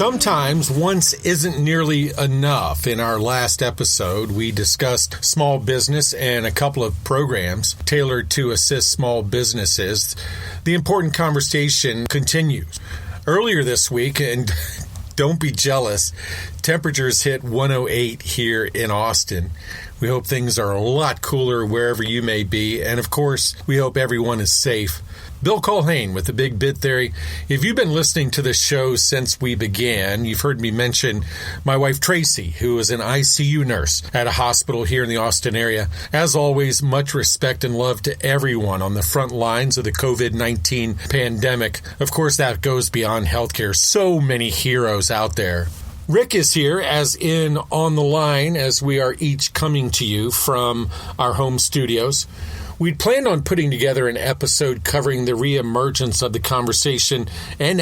Sometimes once isn't nearly enough. In our last episode, we discussed small business and a couple of programs tailored to assist small businesses. The important conversation continues. Earlier this week, and don't be jealous, temperatures hit 108 here in Austin. We hope things are a lot cooler wherever you may be, and of course, we hope everyone is safe. Bill Culhane with the Big Bid Theory. If you've been listening to the show since we began, you've heard me mention my wife Tracy, who is an ICU nurse at a hospital here in the Austin area. As always, much respect and love to everyone on the front lines of the COVID-19 pandemic. Of course, that goes beyond healthcare. So many heroes out there. Rick is here, as in on the line, as we are each coming to you from our home studios. We'd planned on putting together an episode covering the reemergence of the conversation and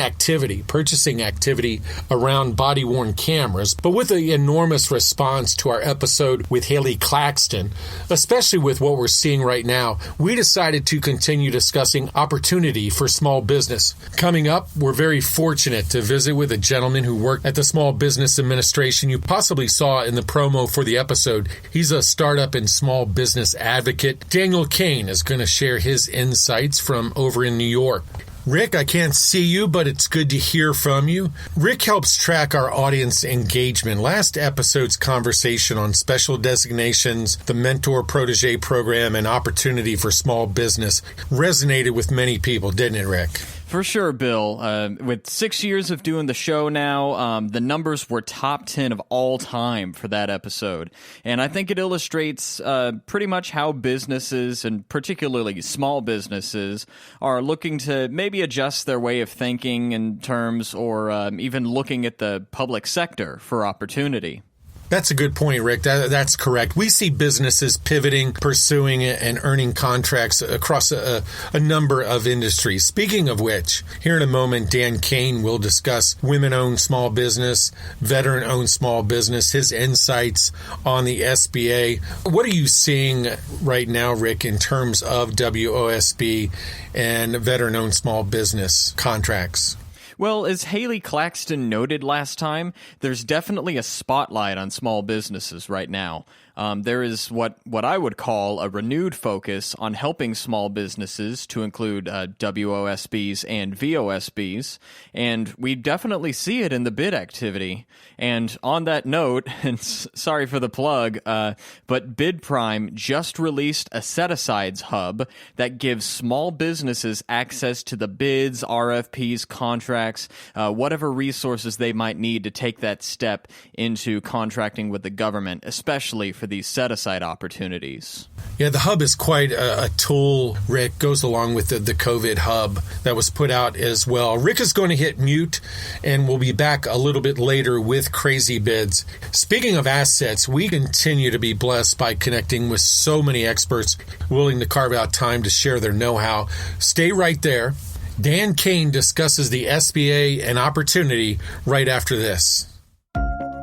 purchasing activity around body-worn cameras, but with the enormous response to our episode with Haley Claxton, especially with what we're seeing right now, we decided to continue discussing opportunity for small business. Coming up, we're very fortunate to visit with a gentleman who worked at the Small Business Administration you possibly saw in the promo for the episode. He's a startup and small business advocate. Daniel Kane is going to share his insights from over in New York. Rick, I can't see you, but it's good to hear from you. Rick helps track our audience engagement. Last episode's conversation on special designations, the mentor-protege program, and opportunity for small business resonated with many people, didn't it, Rick? For sure, Bill. With 6 years of doing the show now, the numbers were top 10 of all time for that episode. And I think it illustrates pretty much how businesses, and particularly small businesses, are looking to maybe adjust their way of thinking in terms, or even looking at the public sector for opportunity. That's a good point, Rick. That's correct. We see businesses pivoting, pursuing, and earning contracts across a number of industries. Speaking of which, here in a moment, Dan Kane will discuss women-owned small business, veteran-owned small business, his insights on the SBA. What are you seeing right now, Rick, in terms of WOSB and veteran-owned small business contracts? Well, as Haley Claxton noted last time, there's definitely a spotlight on small businesses right now. There is what I would call a renewed focus on helping small businesses, to include WOSBs and VOSBs, and we definitely see it in the bid activity. And on that note, and sorry for the plug, but BidPrime just released a set-asides hub that gives small businesses access to the bids, RFPs, contracts, whatever resources they might need to take that step into contracting with the government, especially for these set-aside opportunities. Yeah, the hub is quite a tool, Rick. Goes along with the COVID hub that was put out as well. Rick is going to hit mute, and we'll be back a little bit later with Crazy Bids. Speaking of assets, we continue to be blessed by connecting with so many experts willing to carve out time to share their know-how. Stay right there. Dan Kane discusses the SBA and opportunity right after this.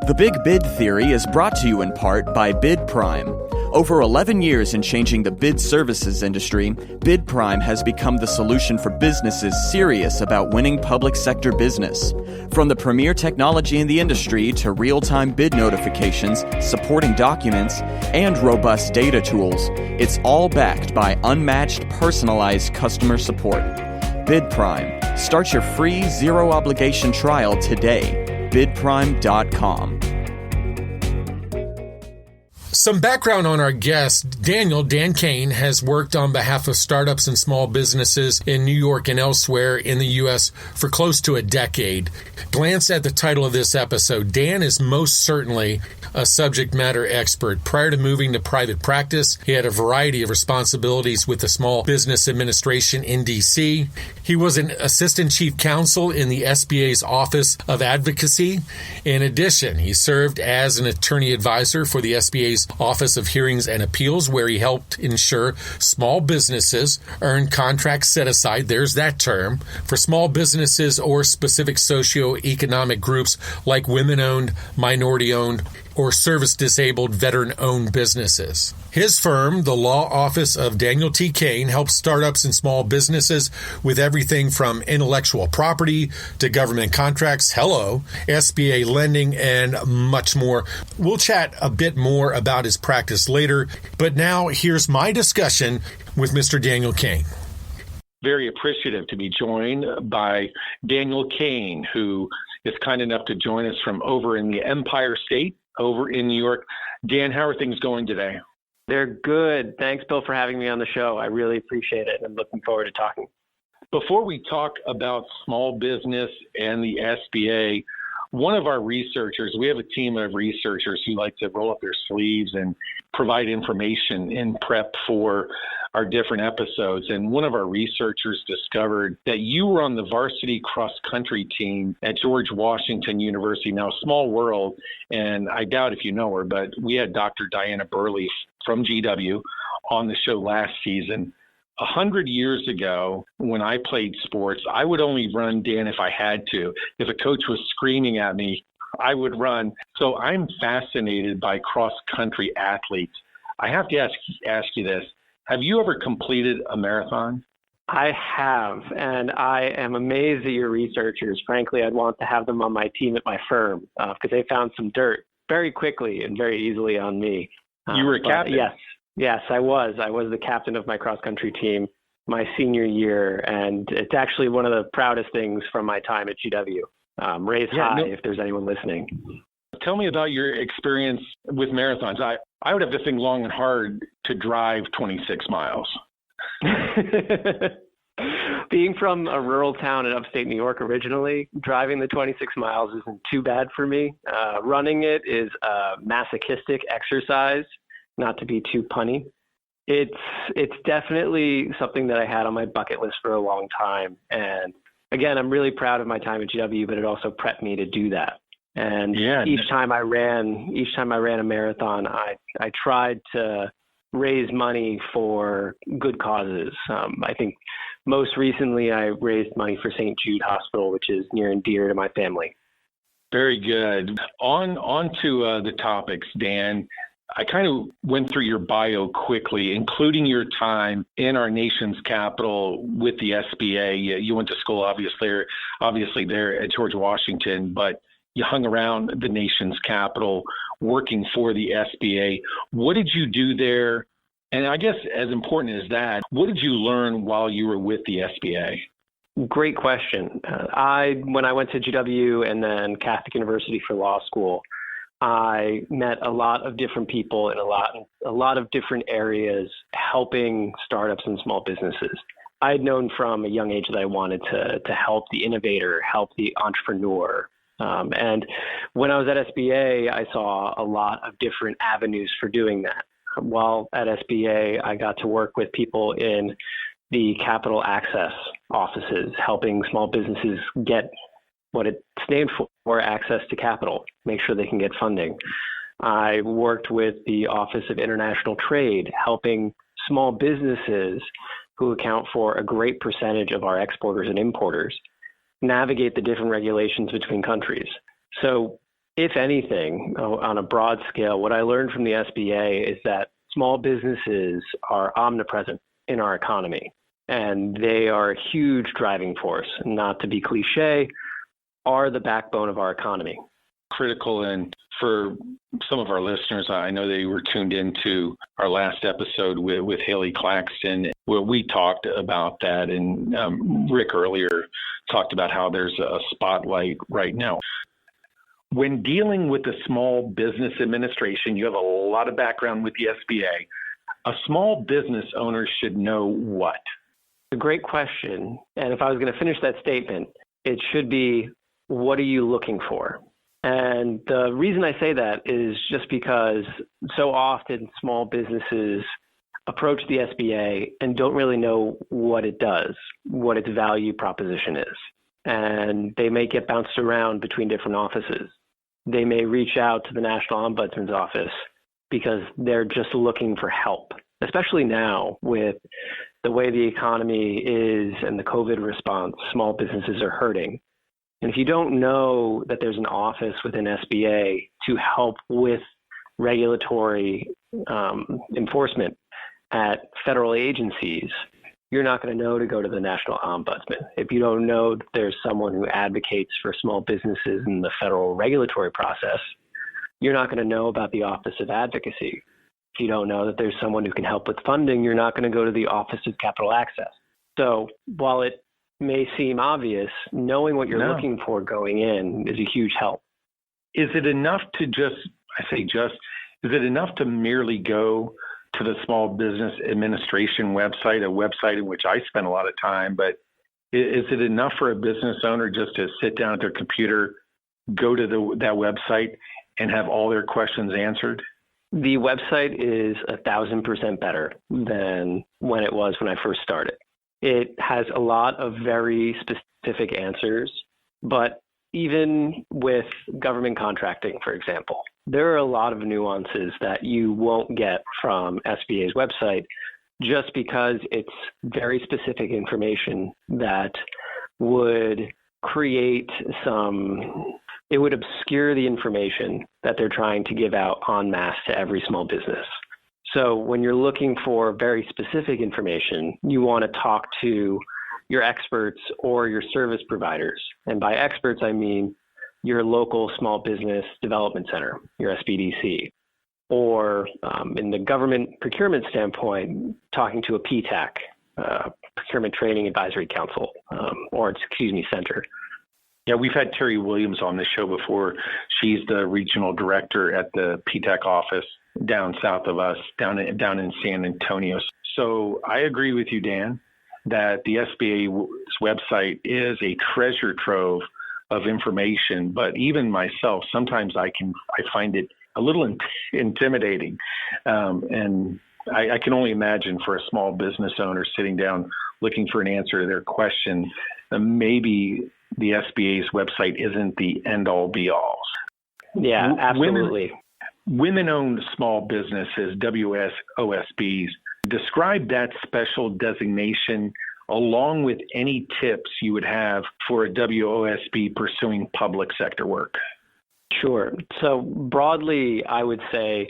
The Big Bid Theory is brought to you in part by BidPrime. Over 11 years in changing the bid services industry, BidPrime has become the solution for businesses serious about winning public sector business. From the premier technology in the industry to real-time bid notifications, supporting documents, and robust data tools, it's all backed by unmatched, personalized customer support. BidPrime. Start your free zero-obligation trial today. BidPrime.com. Some background on our guest. Dan Kane, has worked on behalf of startups and small businesses in New York and elsewhere in the U.S. for close to a decade. Glance at the title of this episode. Dan is most certainly a subject matter expert. Prior to moving to private practice, he had a variety of responsibilities with the Small Business Administration in D.C. He was an assistant chief counsel in the SBA's Office of Advocacy. In addition, he served as an attorney advisor for the SBA's Office of Hearings and Appeals, where he helped ensure small businesses earn contracts set aside, there's that term, for small businesses or specific socioeconomic groups like women-owned, minority-owned, or service-disabled veteran-owned businesses. His firm, the Law Office of Daniel T. Kane, helps startups and small businesses with everything from intellectual property to government contracts, SBA lending, and much more. We'll chat a bit more about his practice later, but now here's my discussion with Mr. Daniel Kane. Very appreciative to be joined by Daniel Kane, who is kind enough to join us from over in the Empire State, over in New York. Dan, how are things going today? They're good. Thanks, Bill, for having me on the show. I really appreciate it, and I'm looking forward to talking. Before we talk about small business and the SBA, one of our researchers, we have a team of researchers who like to roll up their sleeves and provide information in prep for our different episodes. And one of our researchers discovered that you were on the varsity cross-country team at George Washington University. Now, small world, and I doubt if you know her, but we had Dr. Diana Burley from GW on the show last season. 100 years ago, when I played sports, I would only run, Dan, if I had to. If a coach was screaming at me, I would run. So I'm fascinated by cross-country athletes. I have to ask you this. Have you ever completed a marathon? I have, and I am amazed at your researchers. Frankly, I'd want to have them on my team at my firm because they found some dirt very quickly and very easily on me. You were a captain? Yes, I was. I was the captain of my cross-country team my senior year, and it's actually one of the proudest things from my time at GW. Raise high if there's anyone listening. Tell me about your experience with marathons. I would have to think long and hard to drive 26 miles. Being from a rural town in upstate New York originally, driving the 26 miles isn't too bad for me. Running it is a masochistic exercise. Not to be too punny. It's definitely something that I had on my bucket list for a long time. And again, I'm really proud of my time at GW, but it also prepped me to do that. And each time I ran a marathon, I tried to raise money for good causes. I think most recently I raised money for St. Jude Hospital, which is near and dear to my family. Very good. On to the topics, Dan. I kind of went through your bio quickly, including your time in our nation's capital with the SBA. You went to school, obviously there at George Washington, but you hung around the nation's capital working for the SBA. What did you do there? And I guess as important as that, what did you learn while you were with the SBA? Great question. When I went to GW and then Catholic University for law school, I met a lot of different people in a lot of different areas helping startups and small businesses. I had known from a young age that I wanted to help the innovator, help the entrepreneur. And when I was at SBA, I saw a lot of different avenues for doing that. While at SBA, I got to work with people in the capital access offices, helping small businesses get what it's named for, access to capital, make sure they can get funding. I worked with the Office of International Trade, helping small businesses who account for a great percentage of our exporters and importers navigate the different regulations between countries. So if anything, on a broad scale, what I learned from the SBA is that small businesses are omnipresent in our economy, and they are a huge driving force. Not to be cliche, are the backbone of our economy. Critical. And for some of our listeners, I know they were tuned into our last episode with Haley Claxton, where we talked about that. And Rick earlier talked about how there's a spotlight right now. When dealing with the Small Business Administration, you have a lot of background with the SBA. A small business owner should know what? A great question. And if I was going to finish that statement, it should be, what are you looking for? And the reason I say that is just because so often small businesses approach the SBA and don't really know what it does, what its value proposition is. And they may get bounced around between different offices. They may reach out to the National Ombudsman's office because they're just looking for help, especially now with the way the economy is and the COVID response. Small businesses are hurting. And if you don't know that there's an office within SBA to help with regulatory enforcement at federal agencies, you're not going to know to go to the National Ombudsman. If you don't know that there's someone who advocates for small businesses in the federal regulatory process, you're not going to know about the Office of Advocacy. If you don't know that there's someone who can help with funding, you're not going to go to the Office of Capital Access. So while it may seem obvious, knowing what you're looking for going in is a huge help. Is it enough to is it enough to merely go to the Small Business Administration website, a website in which I spend a lot of time, but is it enough for a business owner just to sit down at their computer, go to that website, and have all their questions answered? The website is 1,000% better than when it was when I first started. It has a lot of very specific answers, but even with government contracting, for example, there are a lot of nuances that you won't get from SBA's website just because it's very specific information that would create it would obscure the information that they're trying to give out en masse to every small business. So when you're looking for very specific information, you want to talk to your experts or your service providers. And by experts, I mean your local small business development center, your SBDC, or in the government procurement standpoint, talking to a PTAC, Procurement Training Advisory Council, center. Yeah, we've had Terry Williams on the show before. She's the regional director at the PTAC office down south of us, down in San Antonio. So I agree with you, Dan, that the SBA's website is a treasure trove of information. But even myself, sometimes I find it a little intimidating, and I can only imagine for a small business owner sitting down looking for an answer to their question, maybe the SBA's website isn't the end-all be-all. Yeah, absolutely. Women-owned small businesses, WOSBs, describe that special designation along with any tips you would have for a WOSB pursuing public sector work. Sure. So broadly, I would say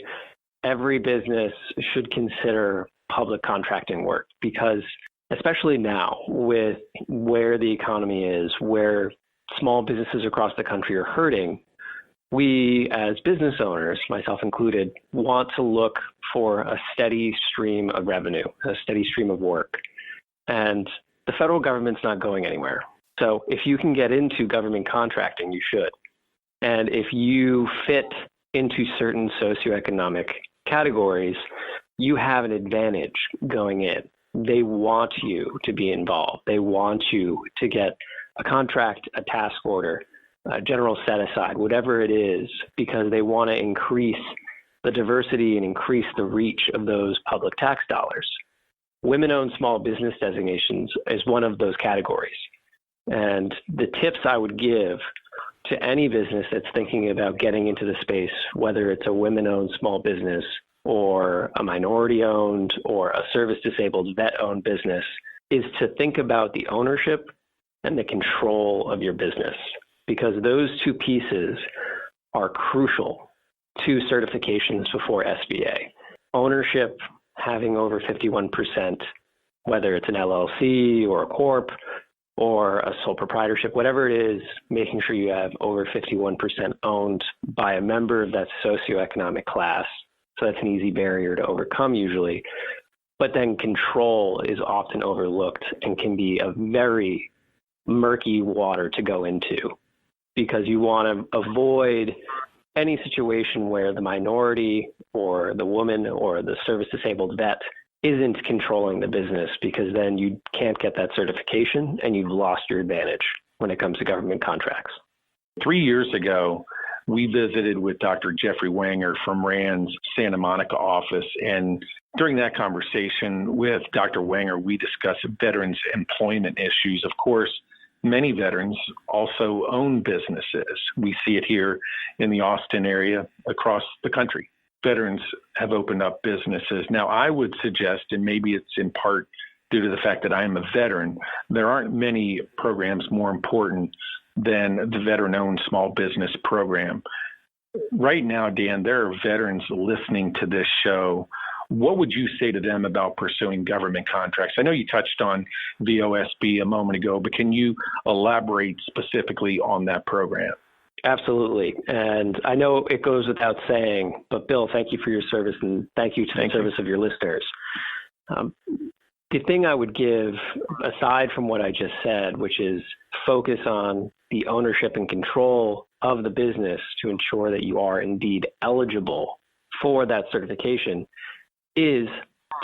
every business should consider public contracting work because especially now with where the economy is, where small businesses across the country are hurting, we as business owners, myself included, want to look for a steady stream of revenue, a steady stream of work. And the federal government's not going anywhere. So if you can get into government contracting, you should. And if you fit into certain socioeconomic categories, you have an advantage going in. They want you to be involved. They want you to get a contract, a task order, a general set aside, whatever it is, because they want to increase the diversity and increase the reach of those public tax dollars. Women-owned small business designations is one of those categories. And the tips I would give to any business that's thinking about getting into the space, whether it's a women-owned small business or a minority-owned or a service-disabled vet-owned business, is to think about the ownership and the control of your business, because those two pieces are crucial to certifications before SBA. Ownership, having over 51%, whether it's an LLC or a corp or a sole proprietorship, whatever it is, making sure you have over 51% owned by a member of that socioeconomic class. So that's an easy barrier to overcome usually. But then control is often overlooked and can be a very murky water to go into, because you want to avoid any situation where the minority or the woman or the service-disabled vet isn't controlling the business, because then you can't get that certification and you've lost your advantage when it comes to government contracts. 3 years ago, we visited with Dr. Jeffrey Wanger from RAND's Santa Monica office. And during that conversation with Dr. Wanger, we discussed veterans' employment issues. Of course, many veterans also own businesses. We see it here in the Austin area, across the country. Veterans have opened up businesses. Now, I would suggest, and maybe it's in part due to the fact that I am a veteran, there aren't many programs more important than the veteran-owned small business program. Right now, Dan, there are veterans listening to this show. What would you say to them about pursuing government contracts? I know you touched on VOSB a moment ago, but can you elaborate specifically on that program? Absolutely. And I know it goes without saying, but Bill, thank you for your service, and thank you to the service of your listeners. The thing I would give, aside from what I just said, which is focus on the ownership and control of the business to ensure that you are indeed eligible for that certification, is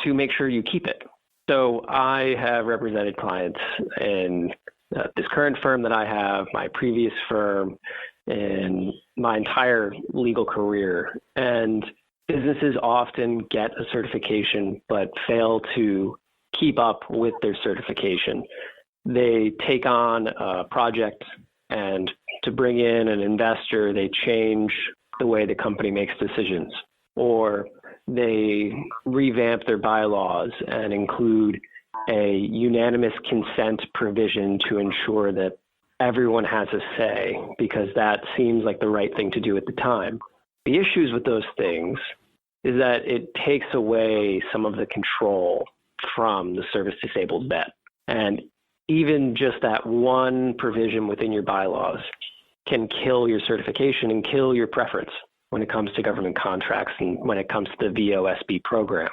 to make sure you keep it. So I have represented clients in this current firm that I have, my previous firm, and my entire legal career. And businesses often get a certification but fail to keep up with their certification. They take on a project, and to bring in an investor, they change the way the company makes decisions, or they revamp their bylaws and include a unanimous consent provision to ensure that everyone has a say, because that seems like the right thing to do at the time. The issues with those things is that it takes away some of the control from the service-disabled vet. And even just that one provision within your bylaws can kill your certification and kill your preference when it comes to government contracts and when it comes to the VOSB program.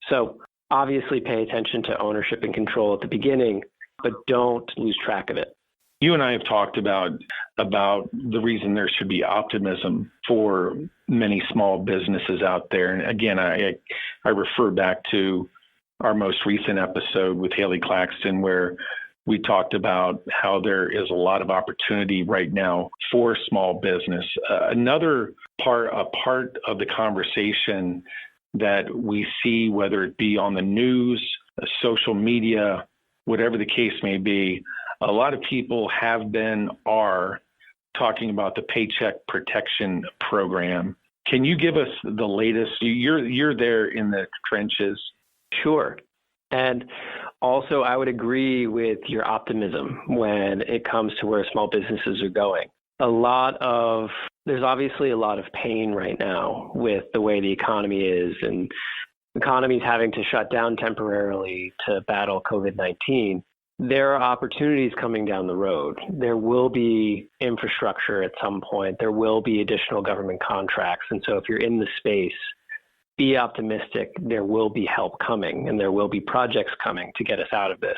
So obviously pay attention to ownership and control at the beginning, but don't lose track of it. You and I have talked about the reason there should be optimism for many small businesses out there. And again, I refer back to our most recent episode with Haley Claxton, where we talked about how there is a lot of opportunity right now for small business. Another part of the conversation that we see, whether it be on the news, social media, whatever the case may be, a lot of people are talking about the Paycheck Protection Program. Can you give us the latest? You're there in the trenches. Sure. And also, I would agree with your optimism when it comes to where small businesses are going. There's obviously a lot of pain right now with the way the economy is, and the economy's having to shut down temporarily to battle COVID-19. There are opportunities coming down the road. There will be infrastructure at some point. There will be additional government contracts. And so if you're in the space, be optimistic. There will be help coming, and there will be projects coming to get us out of this.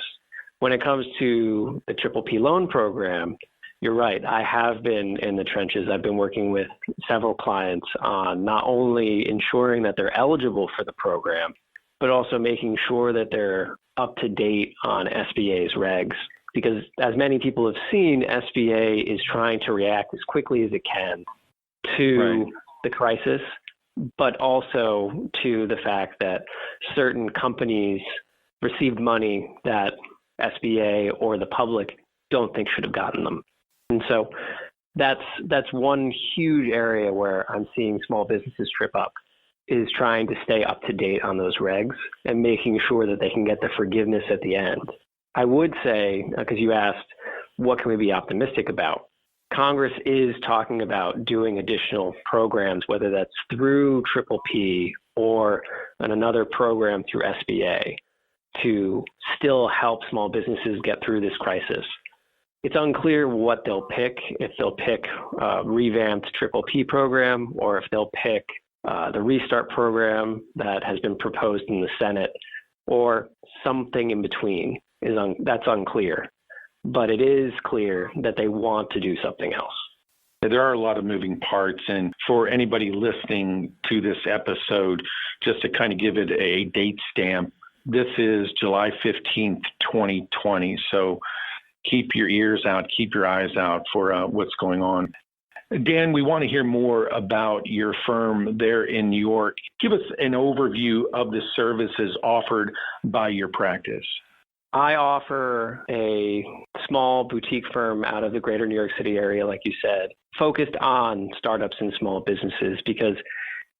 When it comes to the PPP loan program, you're right. I have been in the trenches. I've been working with several clients on not only ensuring that they're eligible for the program, but also making sure that they're up to date on SBA's regs. Because as many people have seen, SBA is trying to react as quickly as it can to the crisis, but also to the fact that certain companies received money that SBA or the public don't think should have gotten them. And so that's one huge area where I'm seeing small businesses trip up, is trying to stay up to date on those regs and making sure that they can get the forgiveness at the end. I would say, because you asked, what can we be optimistic about? Congress is talking about doing additional programs, whether that's through PPP or another program through SBA, to still help small businesses get through this crisis. It's unclear what they'll pick, if they'll pick a revamped PPP program or if they'll pick the Restart program that has been proposed in the Senate, or something in between. That's unclear. But it is clear that they want to do something else. There are a lot of moving parts, and for anybody listening to this episode, just to kind of give it a date stamp, this is July 15th, 2020. So keep your ears out, keep your eyes out for what's going on. Dan, we want to hear more about your firm there in New York. Give us an overview of the services offered by your practice. I offer a small boutique firm out of the greater New York City area, like you said, focused on startups and small businesses, because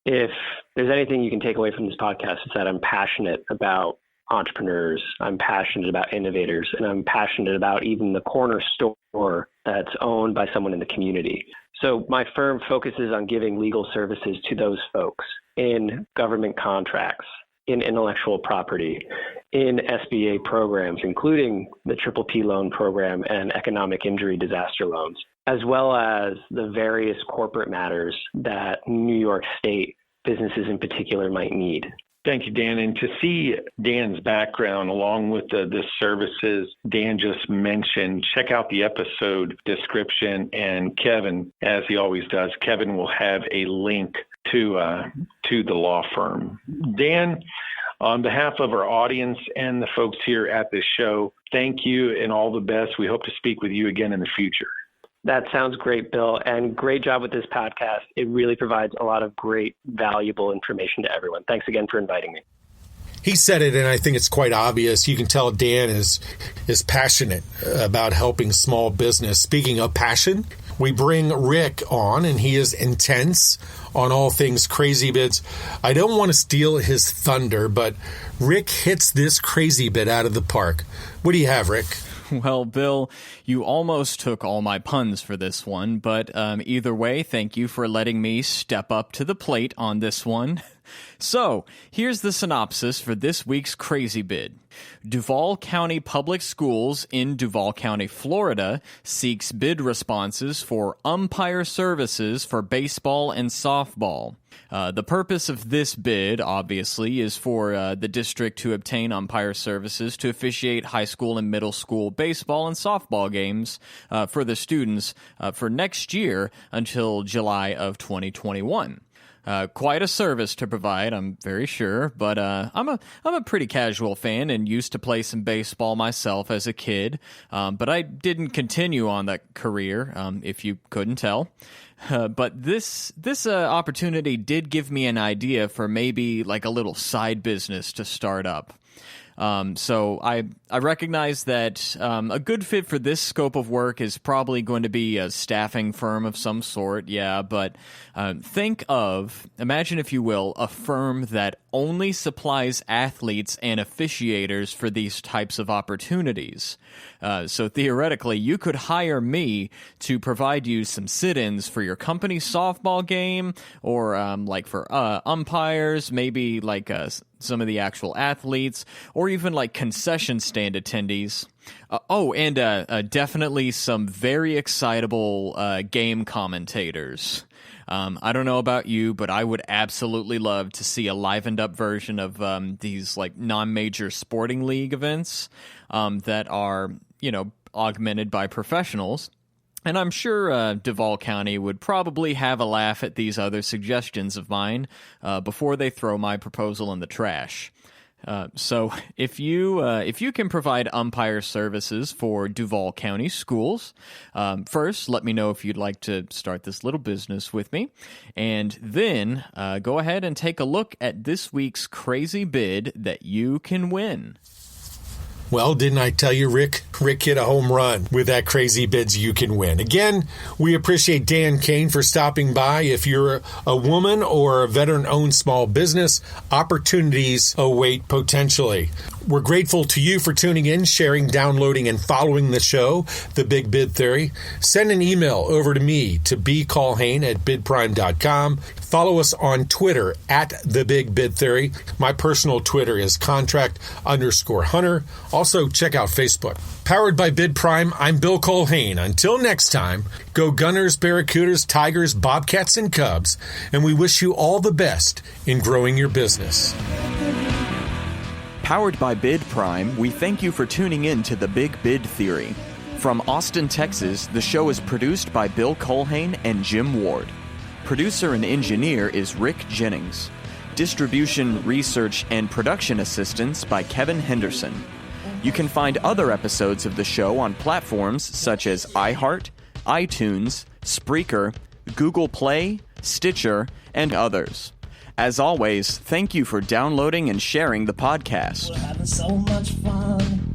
if there's anything you can take away from this podcast, it's that I'm passionate about entrepreneurs, I'm passionate about innovators, and I'm passionate about even the corner store that's owned by someone in the community. So my firm focuses on giving legal services to those folks in government contracts, in intellectual property, in SBA programs, including the PPP loan program and economic injury disaster loans, as well as the various corporate matters that New York State businesses in particular might need. Thank you, Dan. And to see Dan's background along with the services Dan just mentioned, check out the episode description. And Kevin, as he always does, Kevin will have a link to the law firm. Dan, on behalf of our audience and the folks here at the show, thank you and all the best. We hope to speak with you again in the future. That sounds great, Bill, and great job with this podcast. It really provides a lot of great, valuable information to everyone. Thanks again for inviting me. He said it, and I think it's quite obvious. You can tell Dan is passionate about helping small business. Speaking of passion, we bring Rick on, and he is intense on all things crazy bids. I don't want to steal his thunder, but Rick hits this crazy bid out of the park. What do you have, Rick? Well, Bill, you almost took all my puns for this one, but either way, thank you for letting me step up to the plate on this one. So, here's the synopsis for this week's crazy bid. Duval County Public Schools in Duval County, Florida, seeks bid responses for umpire services for baseball and softball. The purpose of this bid, obviously, is for the district to obtain umpire services to officiate high school and middle school baseball and softball games for the students for next year until July of 2021. Quite a service to provide, I'm very sure, but I'm a pretty casual fan and used to play some baseball myself as a kid, but I didn't continue on that career, if you couldn't tell. But this opportunity did give me an idea for maybe like a little side business to start up. So I recognize that a good fit for this scope of work is probably going to be a staffing firm of some sort, yeah, but imagine if you will, a firm that only supplies athletes and officiators for these types of opportunities. So theoretically, you could hire me to provide you some sit-ins for your company's softball game, or like for umpires, maybe like some of the actual athletes, or even like concession stand attendees. And definitely some very excitable game commentators. I don't know about you, but I would absolutely love to see a livened up version of these like non-major sporting league events that are, augmented by professionals. And I'm sure Duval County would probably have a laugh at these other suggestions of mine before they throw my proposal in the trash. So if you can provide umpire services for Duval County schools, first let me know if you'd like to start this little business with me, and then go ahead and take a look at this week's crazy bid that you can win. Well, didn't I tell you, Rick hit a home run with that crazy bids you can win. Again, we appreciate Dan Kane for stopping by. If you're a woman or a veteran-owned small business, opportunities await potentially. We're grateful to you for tuning in, sharing, downloading, and following the show, The Big Bid Theory. Send an email over to me to bcallhane@bidprime.com. Follow us on Twitter @The Big Bid Theory. My personal Twitter is contract_hunter. Also, check out Facebook. Powered by Bid Prime, I'm Bill Colhane. Until next time, go Gunners, Barracudas, Tigers, Bobcats, and Cubs, and we wish you all the best in growing your business. Powered by Bid Prime, we thank you for tuning in to The Big Bid Theory. From Austin, Texas, the show is produced by Bill Colhane and Jim Ward. Producer and engineer is Rick Jennings. Distribution, research, and production assistance by Kevin Henderson. You can find other episodes of the show on platforms such as iHeart, iTunes, Spreaker, Google Play, Stitcher, and others. As always, thank you for downloading and sharing the podcast. We're having so much fun.